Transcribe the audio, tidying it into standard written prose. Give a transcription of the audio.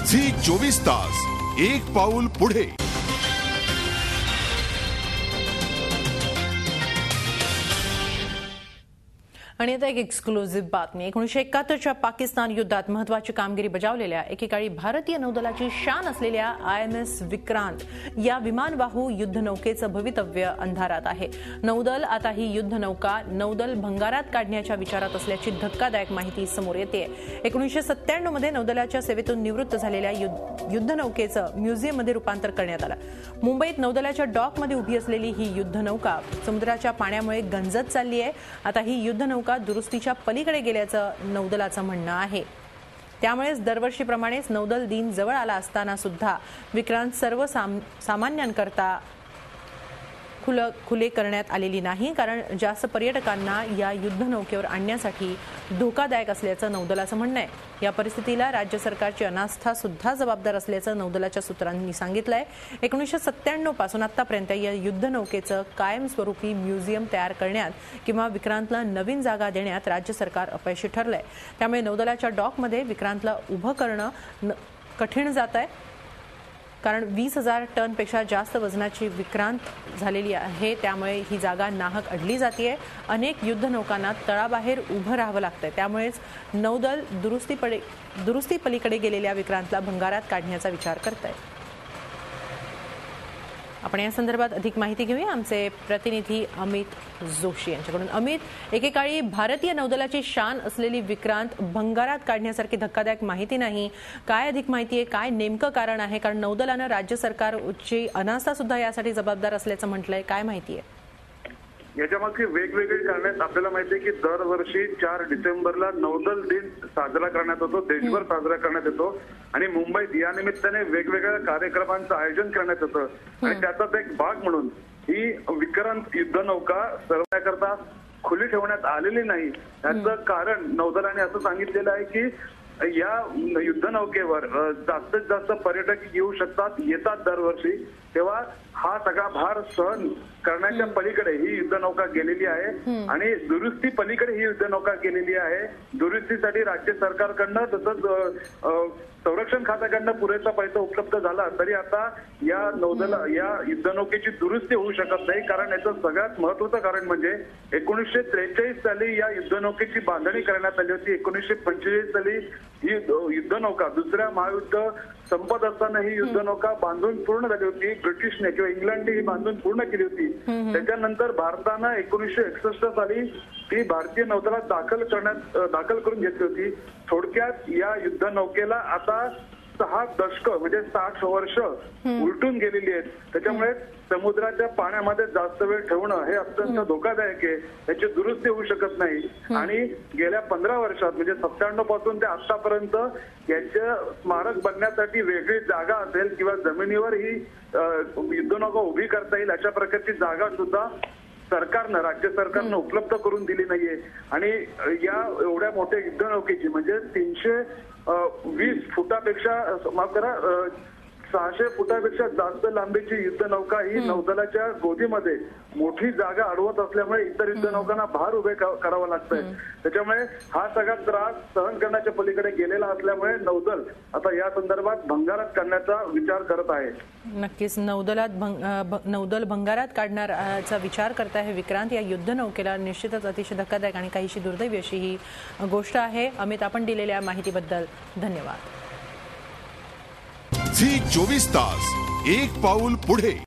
Zee 24 तास एक पाऊल पुढे। आणि आता एक एक्सक्लुझिव्ह बातमी। 1971च्या पाकिस्तान युद्धात महत्त्वाची कामगिरी बजावलेल्या एकेकाळी भारतीय नौदलाची शान असलेल्या INS विक्रांत या विमानवाहू युद्धनौकेचं भवितव्य अंधारात आहे। नौदल आता ही युद्धनौका नौदल भंगारात काढण्याच्या विचारात असल्याची धक्कादायक माहिती समोर येते। 1997 मध्ये नौदलाच्या सेवेतून निवृत्त झालेल्या युद्धनौकेचं म्युझियममध्ये रूपांतर करण्यात आलं। मुंबईत नौदलाच्या डॉकमध्ये उभी असलेली ही युद्धनौका समुद्राच्या पाण्यामुळे गंजत चालली आहे। आता ही युद्धनौका दुरुस्तीच्या पलीकडे गेल्याचं नौदलाचं म्हणणं आहे। त्यामुळेच दरवर्षीप्रमाणेच नौदल दिन जवळ आला असताना सुद्धा विक्रांत सर्व सामान्यांकरता खुले करण्यात आलेली नाही, कारण जास्त पर्यटकांना या युद्धनौकेवर आणण्यासाठी धोकादायक असल्याचं नौदलाचं म्हणणं आहे। या परिस्थितीला राज्य सरकारची अनास्था सुद्धा जबाबदार असल्याचं नौदलाच्या सूत्रांनी सांगितलंय। 1997 पासून आतापर्यंत या युद्धनौकेचं कायमस्वरूपी म्युझियम तयार करण्यात किंवा विक्रांतला नवीन जागा देण्यात राज्य सरकार अपयशी ठरलंय। त्यामुळे नौदलाच्या डॉकमध्ये विक्रांतला उभं करणं कठीण जात आहे, कारण 20,000 टनपेक्षा जास्त वजनाची विक्रांत झालेली आहे। त्यामुळे ही जागा नाहक अडली जाते। अनेक युद्धनौकांना तळाबाहेर उभं राहावं लागतंय। त्यामुळेच नौदल दुरुस्ती पलीकडे गेलेल्या विक्रांतला भंगारात काढण्याचा विचार करत आहे। आपण या संदर्भात अधिक माहिती घेऊया आमचे प्रतिनिधी अमित जोशी यांच्याकडून। अमित, एकेकाळी भारतीय नौदलाची शान असलेली विक्रांत भंगारात काढण्यासारखी धक्कादायक माहिती नाही। काय अधिक माहिती आहे, काय नेमकं कारण आहे? कारण नौदलानं राज्य सरकारची अनास्था सुद्धा यासाठी जबाबदार असल्याचं म्हटलंय। काय माहिती आहे? याच्यामागची वेगवेगळी कारणे आपल्याला माहिती आहे की दरवर्षी 4 डिसेंबरला नौदल दिन साजरा करण्यात येतो, देशभर साजरा करण्यात येतो आणि मुंबईत या निमित्ताने वेगवेगळ्या कार्यक्रमांचं आयोजन करण्यात येतं। आणि त्याचाच एक भाग म्हणून ही विक्रांत युद्धनौका सर्वांकरता खुली ठेवण्यात आलेली नाही। याचं कारण नौदलाने असं सांगितलेलं आहे की या युद्धनौकेवर जास्तीत जास्त पर्यटक येऊ शकतात, येतात दरवर्षी, तेव्हा हा सगळा भार सहन करण्याच्या पलीकडे ही युद्धनौका गेलेली आहे आणि दुरुस्ती पलीकडे ही युद्धनौका गेलेली आहे। दुरुस्तीसाठी राज्य सरकारकडनं तसंच संरक्षण खात्याकडनं पुरेसा पैसा उपलब्ध झाला तरी आता या युद्धनौकेची दुरुस्ती होऊ शकत नाही। कारण याचं सगळ्यात महत्वाचं कारण म्हणजे 1943 साली या युद्धनौकेची बांधणी करण्यात आली होती। 1945 साली ही युद्धनौका दुसऱ्या महायुद्ध संपत असताना ही युद्धनौका बांधून पूर्ण झाली होती। ब्रिटिशने किंवा इंग्लंडने ही बांधून पूर्ण केली होती। त्याच्यानंतर भारतानं 1961 साली ती भारतीय नौदलात दाखल करून घेतली होती। थोडक्यात या युद्धनौकेला आता 6 दशक म्हणजे 60 वर्ष उलटून गेलेली आहेत। त्याच्यामुळे समुद्राच्या पाण्यामध्ये जास्त वेळ ठेवणं हे अत्यंत धोकादायक आहे। याची दुरुस्ती होऊ शकत नाही आणि गेल्या 15 वर्षात म्हणजे 97 पासून ते आतापर्यंत याचं स्मारक बनण्यासाठी वेगळी जागा असेल किंवा जमिनीवर ही युद्धनौका उभी करता येईल अशा प्रकारची जागा सुद्धा राज्य सरकारनं उपलब्ध करून दिली नाहीये। आणि या एवढ्या मोठ्या युद्धनौकेची म्हणजे 320 फुटापेक्षा माफ करा 600 फुटापेक्षा जास्त लांबीची युद्धनौका ही नौदलाच्या गोदीमध्ये मोठी जागा अडवत असल्यामुळे इतर युद्धनौकांना भार उभे करावं लागतंय। त्याच्यामुळे हा सगळा त्रास सहन करण्याच्या पलीकडे गेलेला असल्यामुळे नौदल आता या संदर्भात भंगारात काढण्याचा विचार करत आहे। नक्कीच नौदल भंगारात काढण्याचा विचार करत आहे विक्रांत या युद्धनौकेला। निश्चितच अतिशय धक्कादायक आणि काहीशी दुर्दैवी अशी ही गोष्ट आहे। अमित, आपण दिलेल्या माहितीबद्दल धन्यवाद। झी 24 तास एक पाऊल पुढे।